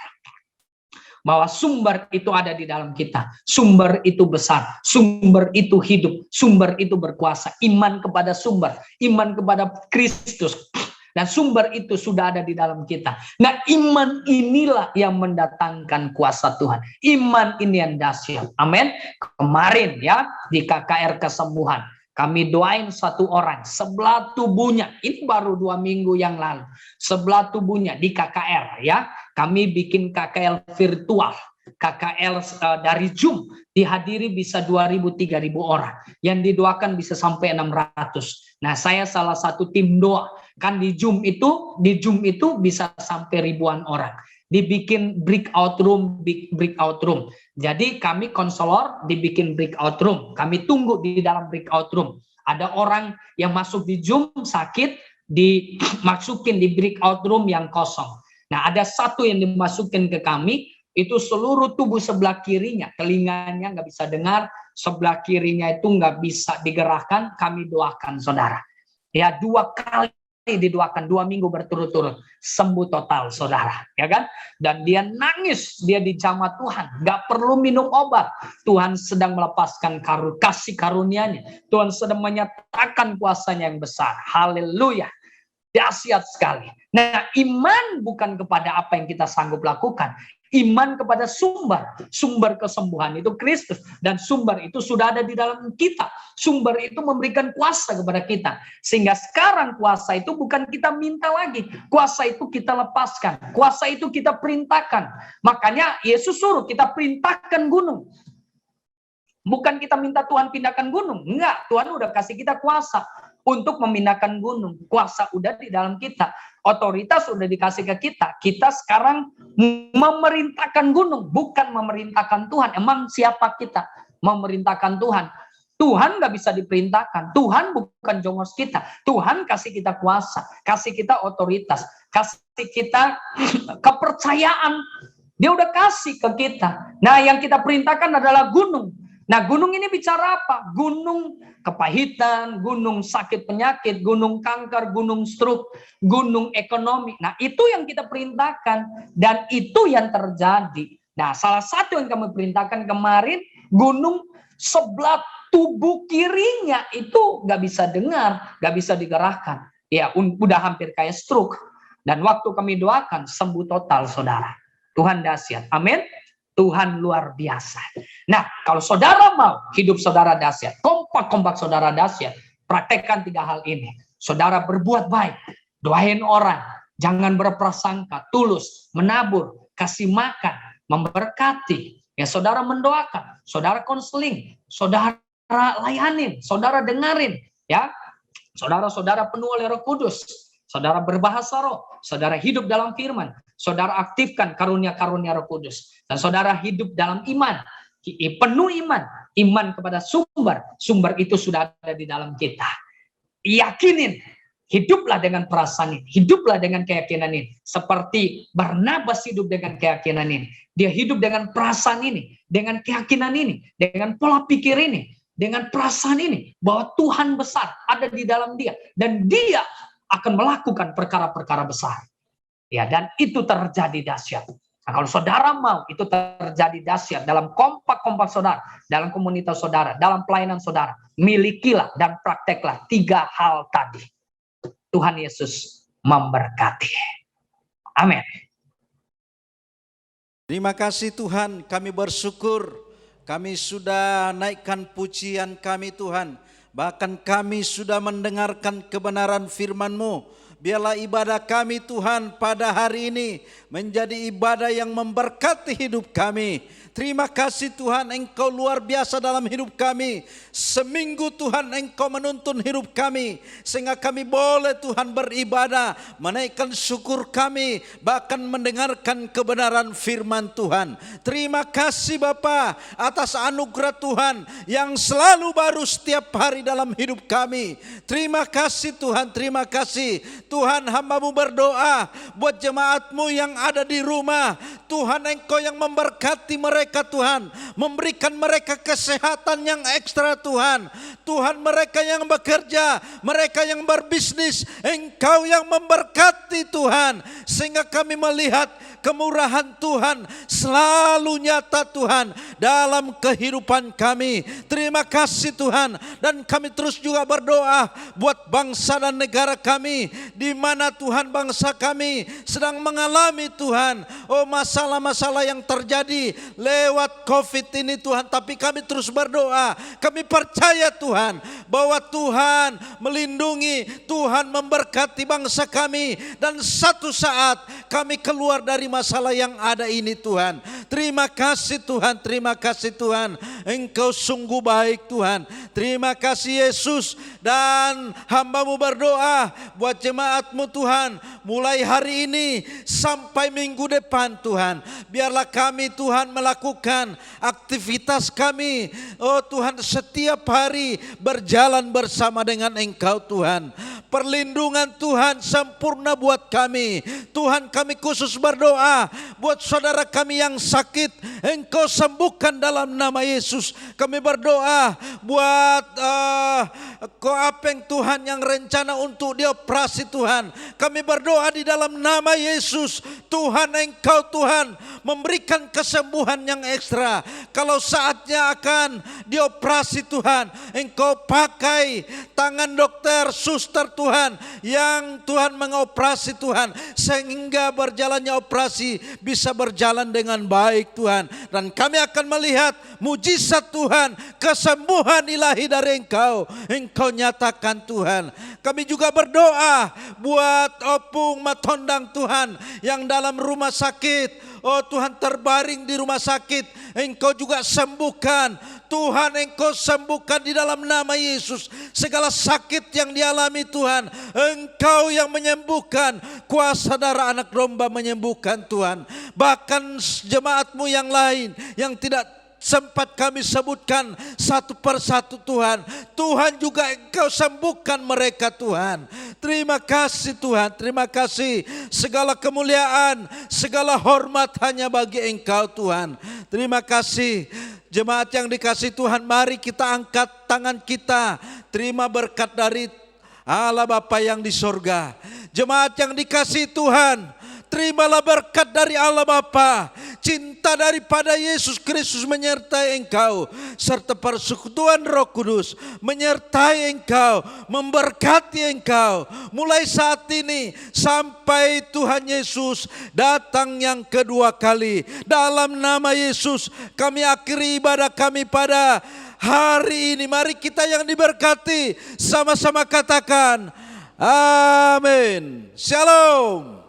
B: Bahwa sumber itu ada di dalam kita. Sumber itu besar. Sumber itu hidup. Sumber itu berkuasa. Iman kepada sumber. Iman kepada Kristus. Dan sumber itu sudah ada di dalam kita. Nah, iman inilah yang mendatangkan kuasa Tuhan. Iman ini yang dahsyat. Amin. Kemarin ya, di KKR kesembuhan. Kami doain satu orang. Sebelah tubuhnya. Ini baru 2 minggu yang lalu. Sebelah tubuhnya di KKR ya. Kami bikin KKL virtual, KKL dari Zoom, dihadiri bisa 2.000-3.000 orang. Yang didoakan bisa sampai 600. Nah, saya salah satu tim doa. Kan di Zoom itu bisa sampai ribuan orang. Dibikin breakout room. Jadi kami konselor dibikin breakout room. Kami tunggu di dalam breakout room. Ada orang yang masuk di Zoom sakit, dimasukin di breakout room yang kosong. Nah, ada satu yang dimasukin ke kami, itu seluruh tubuh sebelah kirinya, telinganya nggak bisa dengar, sebelah kirinya itu nggak bisa digerakkan, kami doakan, saudara. Ya, 2 kali didoakan, 2 minggu berturut-turut, sembuh total, saudara. Ya kan? Dan dia nangis, dia dijamah Tuhan, nggak perlu minum obat. Tuhan sedang melepaskan kasih karunia-Nya. Tuhan sedang menyatakan kuasanya yang besar. Haleluya. Dahsyat sekali. Nah, iman bukan kepada apa yang kita sanggup lakukan. Iman kepada sumber. Sumber kesembuhan itu Kristus. Dan sumber itu sudah ada di dalam kita. Sumber itu memberikan kuasa kepada kita. Sehingga sekarang kuasa itu bukan kita minta lagi. Kuasa itu kita lepaskan. Kuasa itu kita perintahkan. Makanya Yesus suruh kita perintahkan gunung. Bukan kita minta Tuhan pindahkan gunung. Enggak, Tuhan udah kasih kita kuasa untuk memindahkan gunung. Kuasa udah di dalam kita. Otoritas udah dikasih ke kita. Kita sekarang memerintahkan gunung, bukan memerintahkan Tuhan. Emang siapa kita? Memerintahkan Tuhan. Tuhan nggak bisa diperintahkan. Tuhan bukan jongos kita. Tuhan kasih kita kuasa, kasih kita otoritas, kasih kita kepercayaan. Dia udah kasih ke kita. Nah, yang kita perintahkan adalah gunung. Nah, gunung ini bicara apa? Gunung kepahitan, gunung sakit penyakit, gunung kanker, gunung stroke, gunung ekonomi. Nah, itu yang kita perintahkan. Dan itu yang terjadi. Nah, salah satu yang kami perintahkan kemarin, gunung sebelah tubuh kirinya itu nggak bisa dengar, nggak bisa digerakkan. Ya, udah hampir kayak stroke. Dan waktu kami doakan, sembuh total, saudara. Tuhan dahsyat. Amin. Tuhan luar biasa. Nah, kalau saudara mau hidup saudara dahsyat, kompak saudara dahsyat, praktekkan 3 hal ini. Saudara berbuat baik, doain orang, jangan berprasangka, tulus, menabur, kasih makan, memberkati. Ya, saudara mendoakan, saudara konseling, saudara layanin, saudara dengerin, ya. Saudara-saudara penuh oleh Roh Kudus, saudara berbahasa roh, saudara hidup dalam firman, saudara aktifkan karunia-karunia Roh Kudus, dan saudara hidup dalam iman, penuh iman, iman kepada sumber, sumber itu sudah ada di dalam kita. Yakinin, hiduplah dengan perasaan ini, hiduplah dengan keyakinan ini, seperti Barnabas hidup dengan keyakinan ini. Dia hidup dengan perasaan ini, dengan keyakinan ini, dengan pola pikir ini, dengan perasaan ini, bahwa Tuhan besar ada di dalam dia, dan dia akan melakukan perkara-perkara besar. Ya, dan itu terjadi dahsyat. Nah, kalau saudara mau itu terjadi dahsyat dalam kompak-kompak saudara, dalam komunitas saudara, dalam pelayanan saudara, milikilah dan prakteklah 3 hal tadi. Tuhan Yesus memberkati. Amin.
C: Terima kasih Tuhan, kami bersyukur. Kami sudah naikkan pujian kami Tuhan. Bahkan kami sudah mendengarkan kebenaran firman-Mu. Biarlah ibadah kami Tuhan pada hari ini menjadi ibadah yang memberkati hidup kami. Terima kasih Tuhan, Engkau luar biasa dalam hidup kami. Seminggu Tuhan Engkau menuntun hidup kami, sehingga kami boleh Tuhan beribadah, menaikkan syukur kami, bahkan mendengarkan kebenaran firman Tuhan. Terima kasih Bapa atas anugerah Tuhan yang selalu baru setiap hari dalam hidup kami. Terima kasih Tuhan, terima kasih. Tuhan, hamba-Mu berdoa buat jemaat-Mu yang ada di rumah. Tuhan, Engkau yang memberkati mereka Tuhan, memberikan mereka kesehatan yang ekstra Tuhan. Tuhan, mereka yang bekerja, mereka yang berbisnis, Engkau yang memberkati Tuhan, sehingga kami melihat kemurahan Tuhan selalu nyata Tuhan dalam kehidupan kami. Terima kasih Tuhan, dan kami terus juga berdoa buat bangsa dan negara kami, di mana Tuhan bangsa kami sedang mengalami Tuhan masalah-masalah yang terjadi lewat COVID ini Tuhan. Tapi kami terus berdoa, kami percaya Tuhan bahwa Tuhan melindungi, Tuhan memberkati bangsa kami, dan satu saat kami keluar dari masalah yang ada ini Tuhan. Terima kasih Tuhan, terima kasih Tuhan, Engkau sungguh baik Tuhan. Terima kasih Yesus, dan hamba-Mu berdoa buat jemaat-Mu Tuhan, mulai hari ini sampai minggu depan Tuhan. Biarlah kami Tuhan melakukan aktivitas kami, Tuhan, setiap hari berjalan bersama dengan Engkau Tuhan. Perlindungan Tuhan sempurna buat kami. Tuhan, kami khusus berdoa buat saudara kami yang sakit, Engkau sembuhkan dalam nama Yesus. Kami berdoa buat Koapeng Tuhan yang rencana untuk dioperasi Tuhan. Kami berdoa di dalam nama Yesus. Tuhan, Engkau Tuhan memberikan kesembuhan yang ekstra. Kalau saatnya akan dioperasi Tuhan, Engkau pakai tangan dokter, suster Tuhan, yang Tuhan mengoperasi Tuhan, sehingga berjalannya operasi bisa berjalan dengan baik Tuhan. Dan kami akan melihat mujizat Tuhan, kesembuhan ilahi dari Engkau, Engkau nyatakan Tuhan. Kami juga berdoa buat Opung Matondang Tuhan yang dalam rumah sakit. Tuhan, terbaring di rumah sakit, Engkau juga sembuhkan. Tuhan, Engkau sembuhkan di dalam nama Yesus. Segala sakit yang dialami Tuhan, Engkau yang menyembuhkan. Kuasa darah anak domba menyembuhkan Tuhan. Bahkan jemaat-Mu yang lain yang tidak sempat kami sebutkan satu persatu Tuhan, Tuhan juga Engkau sembuhkan mereka Tuhan. Terima kasih Tuhan, terima kasih. Segala kemuliaan, segala hormat hanya bagi Engkau Tuhan. Terima kasih. Jemaat yang dikasihi Tuhan, mari kita angkat tangan kita, terima berkat dari Allah Bapa yang di sorga. Jemaat yang dikasihi Tuhan, terimalah berkat dari Allah Bapa, cinta daripada Yesus Kristus menyertai engkau, serta persekutuan Roh Kudus menyertai engkau, memberkati engkau mulai saat ini sampai Tuhan Yesus datang yang kedua kali. Dalam nama Yesus kami akhiri ibadah kami pada hari ini. Mari kita yang diberkati sama-sama katakan amin. Shalom.